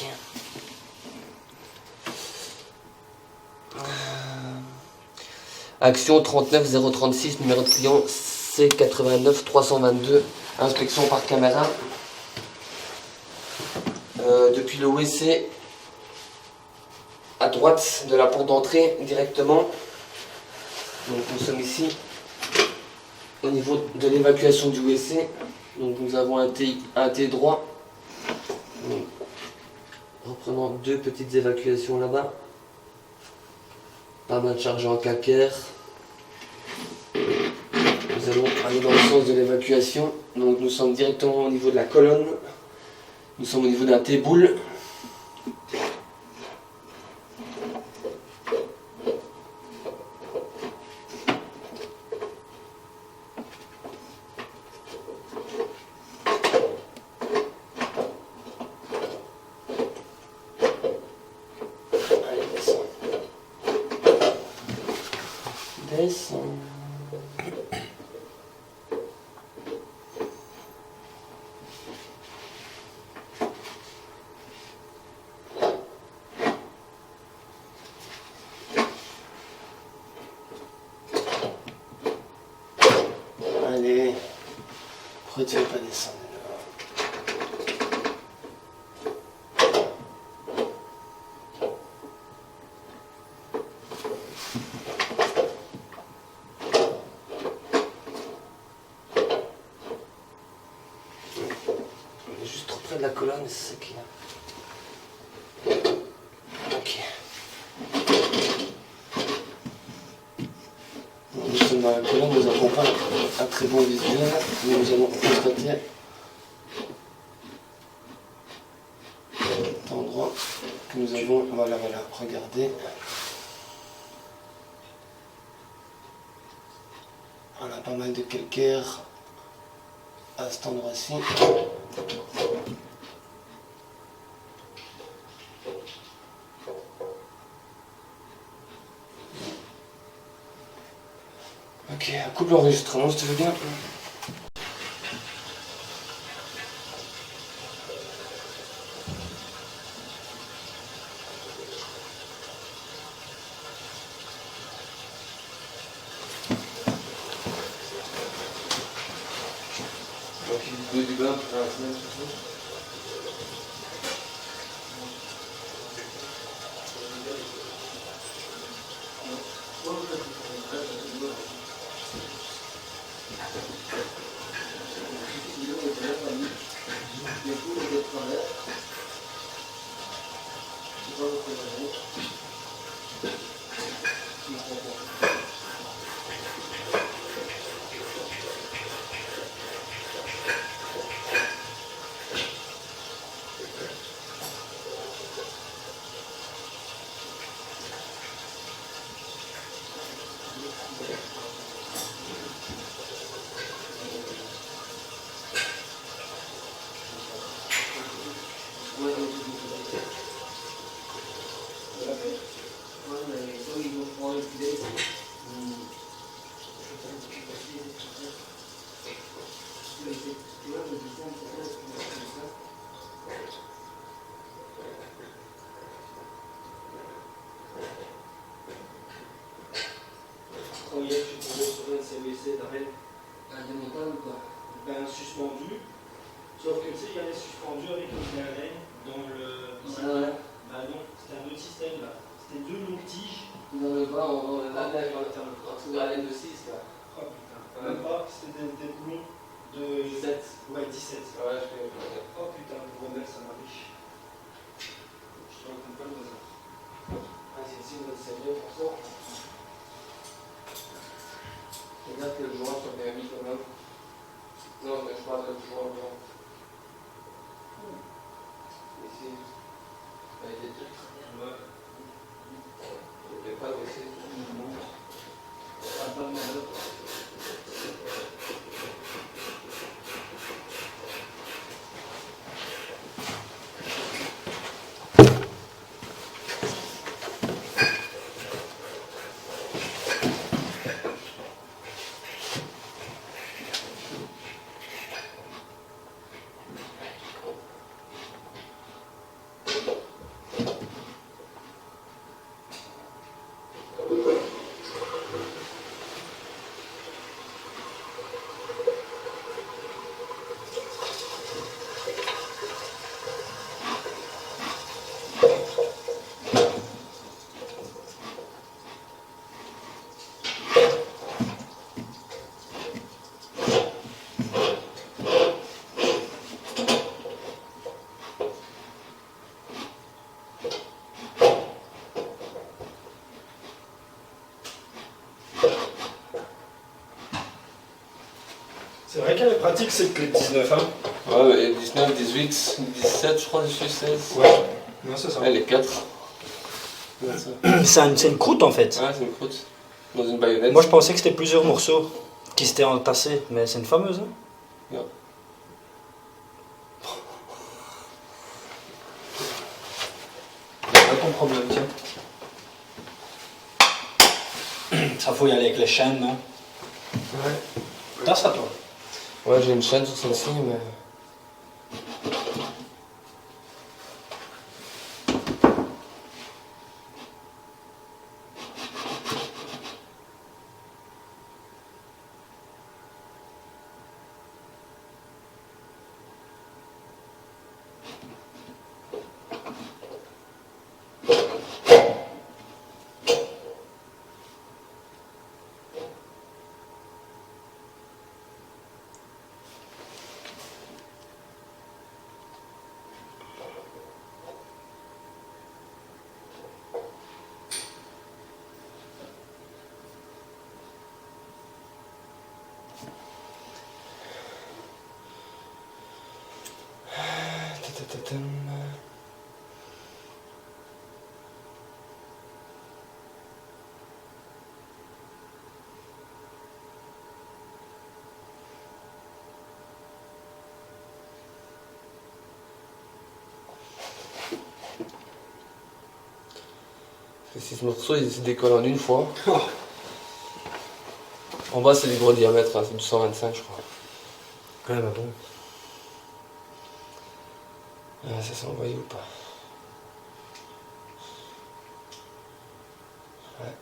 tac. Action 39 036, numéro de client C89 322, inspection par caméra. Depuis le WC à droite de la porte d'entrée directement. Donc nous sommes ici au niveau de l'évacuation du WC. Donc nous avons un T droit. Donc, reprenons deux petites évacuations là-bas. Pas mal chargé en calcaire. Nous allons aller dans le sens de l'évacuation. Donc nous sommes directement au niveau de la colonne. Nous sommes au niveau d'un T-boule. Allez, descends. Descends. Allez, pourquoi tu ne veux pas descendre là? On est juste trop près de la colonne, c'est ça qui est. Ok. Nous sommes dans la colonne, nous n'avons pas un très bon visuel, mais nous allons constater cet endroit que nous avons. Voilà, regardez. On a pas mal de calcaire à cet endroit-ci. Ok, coupe l'enregistrement si tu veux bien. Donc vidéo du bain pour la semaine surtout. C'est vrai qu'elle est pratique cette clé de 19, hein. Ouais, et 19, 18, 17, je crois, dessus, 16. Ouais, non, c'est ça. Ouais, les 4. C'est une croûte en fait. Ouais, c'est une croûte. Dans une baïonnette. Moi je pensais que c'était plusieurs morceaux qui s'étaient entassés, mais c'est une fameuse. Hein. Ouais. Pas ton problème, tiens. Ça faut y aller avec les chaînes, non? Ouais. T'as ça toi? Ouais, j'ai une chaîne sur celle-ci, mais. Ces 6 morceaux, ils se décollent en une fois. En bas, c'est du gros diamètre, hein, c'est du 125, je crois. Ouais, bah bon. Ça s'est envoyé ou pas? Ouais.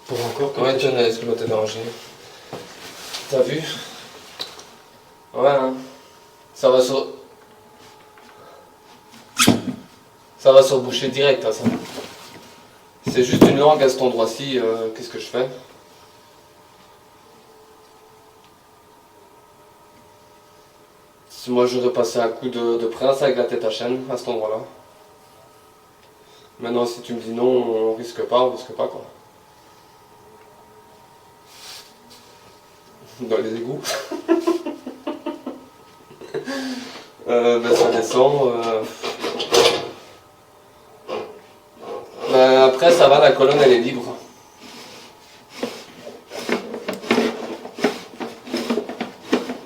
Pour encore que. Ouais, tiens, est-ce que l'autre est dérangé? T'as vu? Ouais, hein. Ça va sur. Ça va sur boucher direct, hein, ça. C'est juste une langue à cet endroit-ci, qu'est-ce que je fais? Si moi j'aurais passé un coup de prince avec la tête à chaîne à cet endroit-là. Maintenant, si tu me dis non, on risque pas quoi. Dans les égouts. Ça descend. Après, ça va, la colonne elle est libre.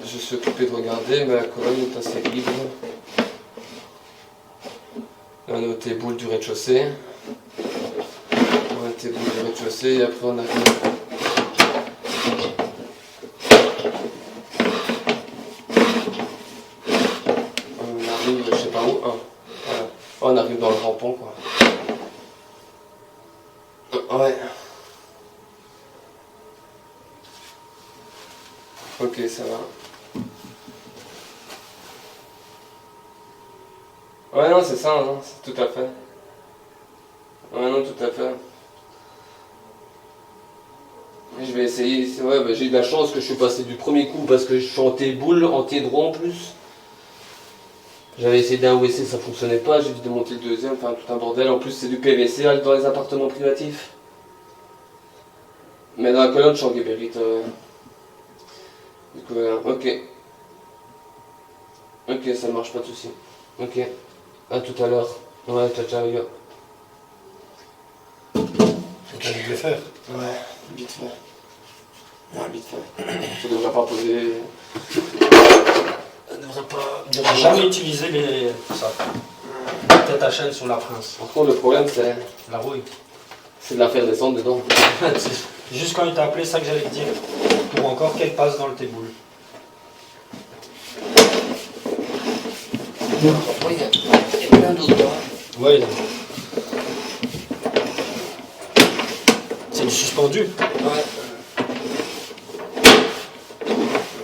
Je suis occupé de regarder, mais la colonne est assez libre. Là, on a tes boules du rez-de-chaussée. On a tes boules du rez-de-chaussée et après on arrive. On arrive, je sais pas où. Voilà. On arrive dans le rampon, quoi. Ouais. Ok, ça va. Ouais, non, c'est ça, hein, c'est tout à fait. Ouais, non, tout à fait. Je vais essayer. Ouais, j'ai eu de la chance que je suis passé du premier coup parce que je suis en T-boule, en T-droit en plus. J'avais essayé d'un OSC, ça fonctionnait pas, j'ai dû démonter le deuxième, enfin tout un bordel. En plus, c'est du PVC dans les appartements privatifs. Mais dans la colonne, je suis en guébérite. Du coup, ok. Ok, ça marche, pas de soucis. Ok. À tout à l'heure. Ouais, ciao, ciao, les gars. T'as dû le faire. Ouais, vite fait. Ouais, vite fait. Ça devrait pas poser. Ça devrait pas. J'ai jamais utilisé ça. La tête à chaîne sur la prince. Par contre, le problème, c'est. La rouille. C'est de la faire descendre dedans. C'est juste quand il t'a appelé, ça que j'allais te dire. Pour encore qu'elle passe dans le téboule. Il y a plein d'autres. Ouais. C'est du suspendu. Ouais.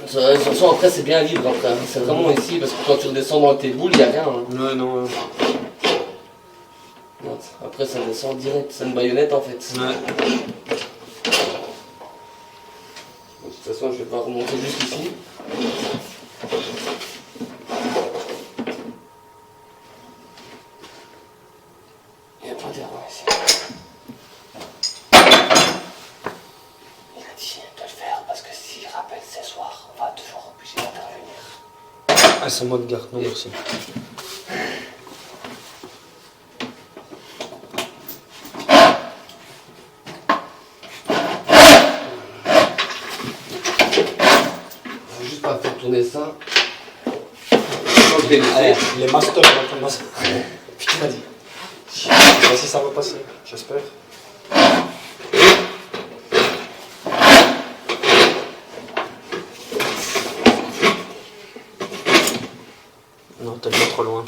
De toute façon, après, c'est bien libre. Après. C'est vraiment ici, parce que quand tu redescends dans tes boules, il n'y a rien. Hein. Ouais, non. Après, ça descend direct. C'est une baïonnette en fait. Ouais. De toute façon, je vais pas remonter jusqu'ici. Et après, Ah, c'est moi de garde, non merci. Faut juste pas faire tourner ça. Je vais Allez, les masters, on va commencer. Putain, vas-y. Je sais pas si ça va passer, j'espère. Non, t'es pas trop loin.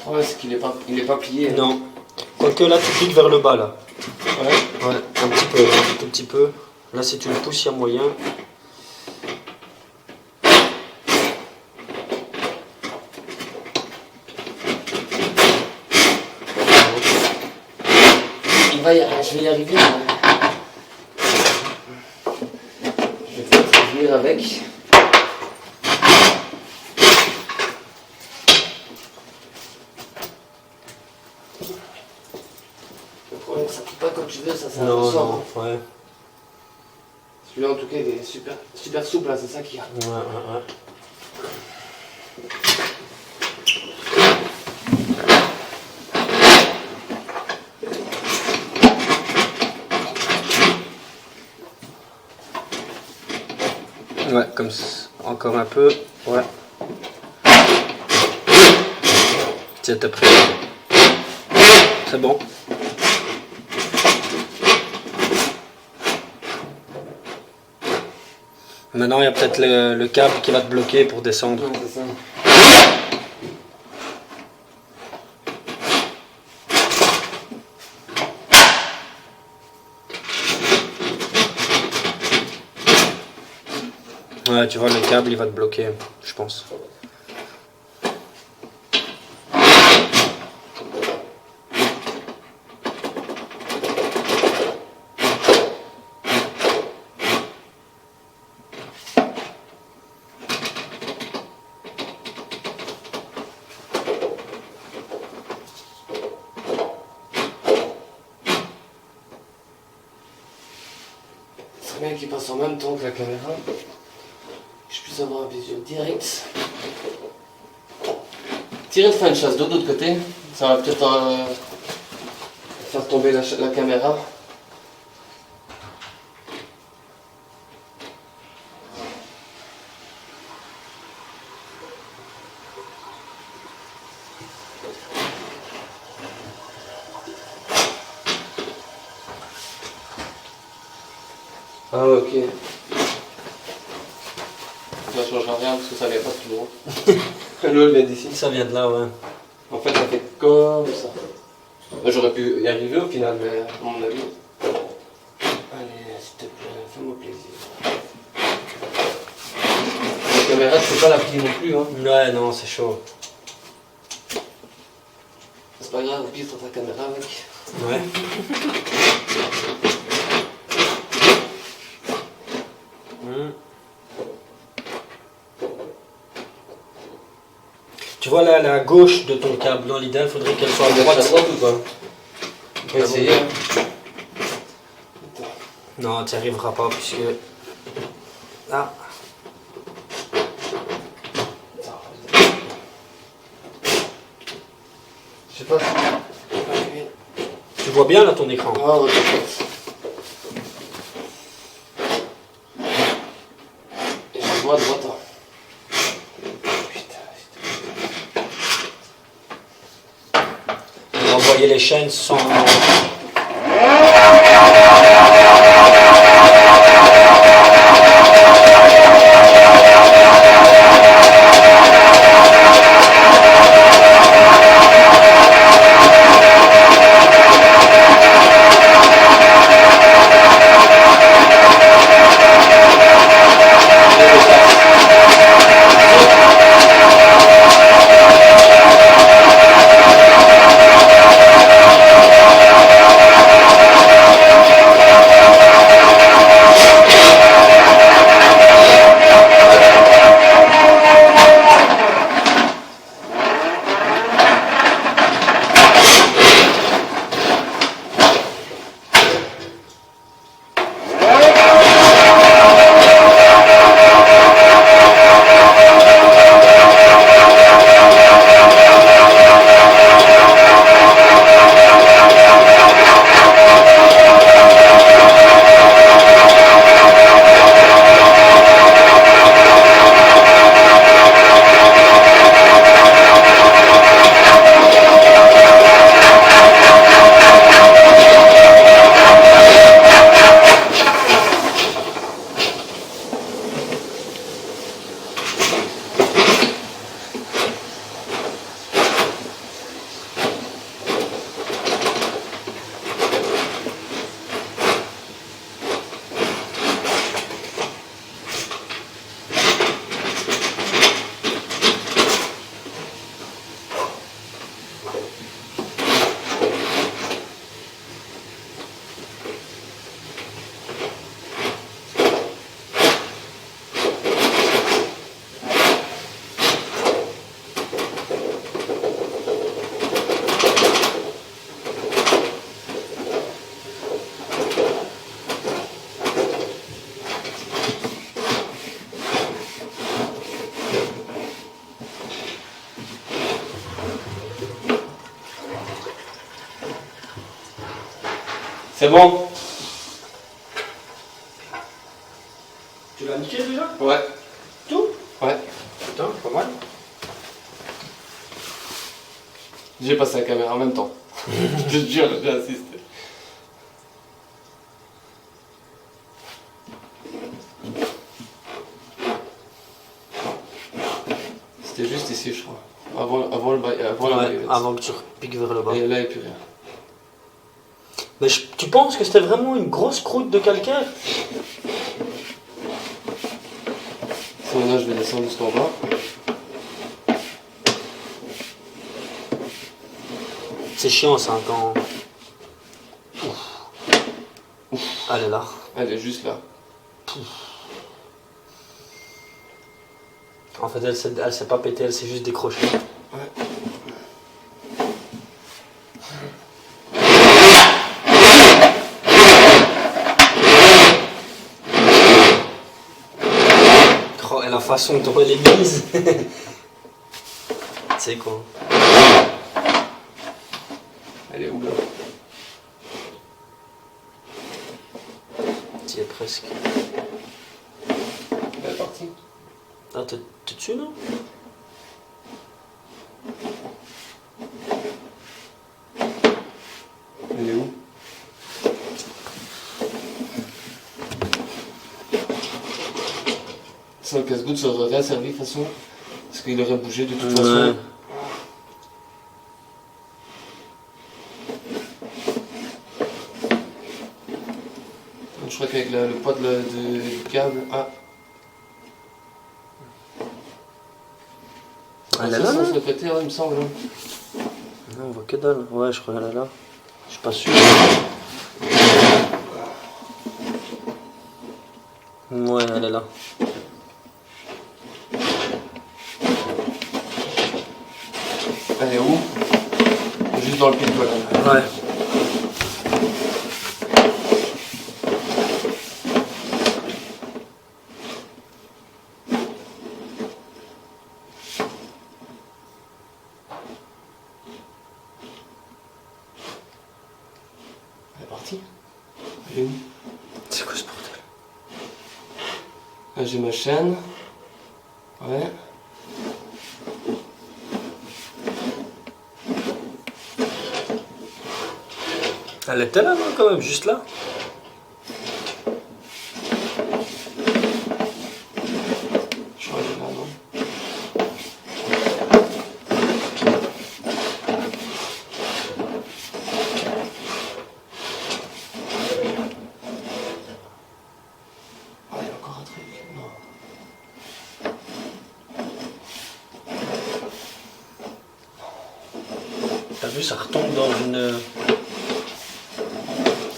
Ouais, c'est qu'il est pas plié. Non. Quoique là, tu piques vers le bas, là. Ouais. Ouais, un petit peu, un tout petit peu. Là, si tu le pousses, il y a moyen. Je vais y arriver. Je vais peut-être venir avec. Le problème, ça ne plie pas quand tu veux, ça c'est un Non, ressort. non, ouais. Celui-là, en tout cas, il est super souple, là, c'est ça qu'il y a. Ouais. Ouais, comme ça. Encore un peu. Ouais. Tiens, t'as pris. C'est bon. Maintenant, il y a peut-être le câble qui va te bloquer pour descendre. Ouais, c'est ça. Ouais, tu vois, le câble, il va te bloquer, je pense. C'est bien qu'il passe en même temps que la caméra. Que je puisse avoir un visuel direct. Tirer de faire une chasse d'eau de l'autre côté. Ça va peut-être faire tomber la caméra. Ah ouais, ok. Ça changera rien parce que ça vient pas de tout loin. L'eau elle vient d'ici. Ça vient de là, ouais. En fait, ça fait comme ça. J'aurais pu y arriver au final, mais à mon avis. Allez, s'il te plaît, fais-moi plaisir. La caméra, je peux pas la plier non plus. Hein. Ouais, non, c'est chaud. C'est pas grave, plie sur ta caméra, mec. Ouais. Tu vois là, la gauche de ton câble, dans l'idéal, il faudrait qu'elle soit à droite. À droite ou pas? On va essayer. Hein. Non, tu n'y arriveras pas puisque. Ah. Je sais pas. Tu vois bien là ton écran. Ah, ouais, et je vois à droite. Hein. On va envoyer les chaînes sans. C'est bon? Tu l'as niqué déjà? Ouais. Tout? Ouais. Putain, pas mal. J'ai passé la caméra en même temps. Je te jure, j'ai assisté. C'était juste ici, je crois. Avant la baïonnette. Avant que tu repiques vers le bas. Et là, il n'y a plus rien. Mais tu penses que c'était vraiment une grosse croûte de calcaire? Si maintenant je vais descendre jusqu'en bas. C'est chiant ça quand... Ouf. Elle est là. Elle est juste là. En fait, elle s'est pas pétée, elle s'est juste décrochée. Ouais. Oh, et la façon dont elle est mise. C'est quoi? Elle est où là? Tu y es presque. Elle est partie. Ah, t'es dessus là? Elle est où? Ça, le casse-goutte, ça aurait rien servi de toute façon. Parce qu'il aurait bougé de toute façon. Je crois qu'avec le poids du câble. Ah! Elle est Ça, là, sans là? se répéter, ouais, il me semble. Hein. Non, on voit que dalle. Ouais, je crois qu'elle est là. Je suis pas sûr. Ouais, elle est là. Elle est où? Juste dans le pile poil. Ouais. Elle est partie? Elle est où? C'est quoi ce bordel? Là j'ai ma chaîne. Ouais. Elle était là, non, quand même, juste là. Je crois qu'elle est là, non? Ah, il y a encore un truc. Non. T'as vu, ça retombe dans une...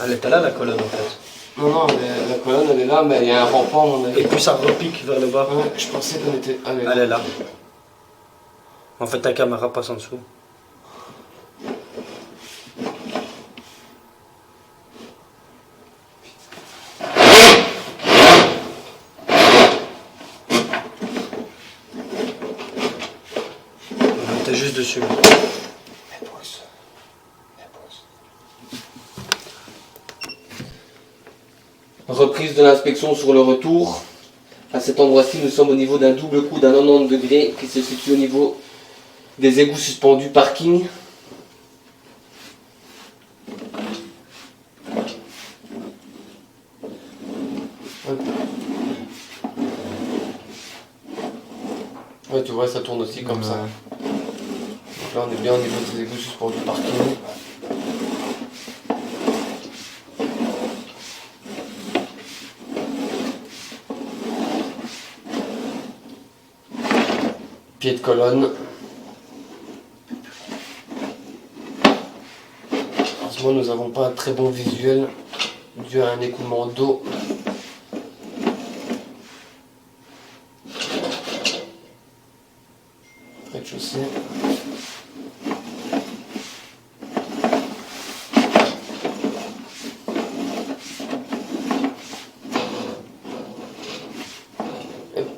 Elle était là, la colonne, en fait. Non, non, la colonne elle est là, mais il y a un rempart, à mon avis. Et puis ça repique vers le bas. Ouais, je pensais qu'on était. Ah, mais Elle est là. En fait, ta caméra passe en dessous. T'es juste dessus. Elle pousse. Elle pousse. Reprise de l'inspection sur le retour. À cet endroit-ci, nous sommes au niveau d'un double coup d'un 90 degrés qui se situe au niveau des égouts suspendus parking. Ouais, tu vois, ça tourne aussi comme ça. Donc là, on est bien au niveau des égouts suspendus parking. Pied de colonne. Heureusement, nous n'avons pas un très bon visuel dû à un écoulement d'eau. Rez-de-chaussée.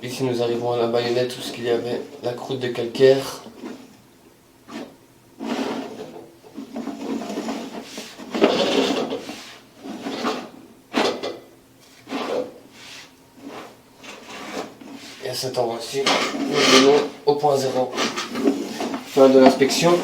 Ici nous arrivons à la baïonnette où il y avait la croûte de calcaire. Et à cet endroit-ci, nous venons au point zéro. Fin de l'inspection.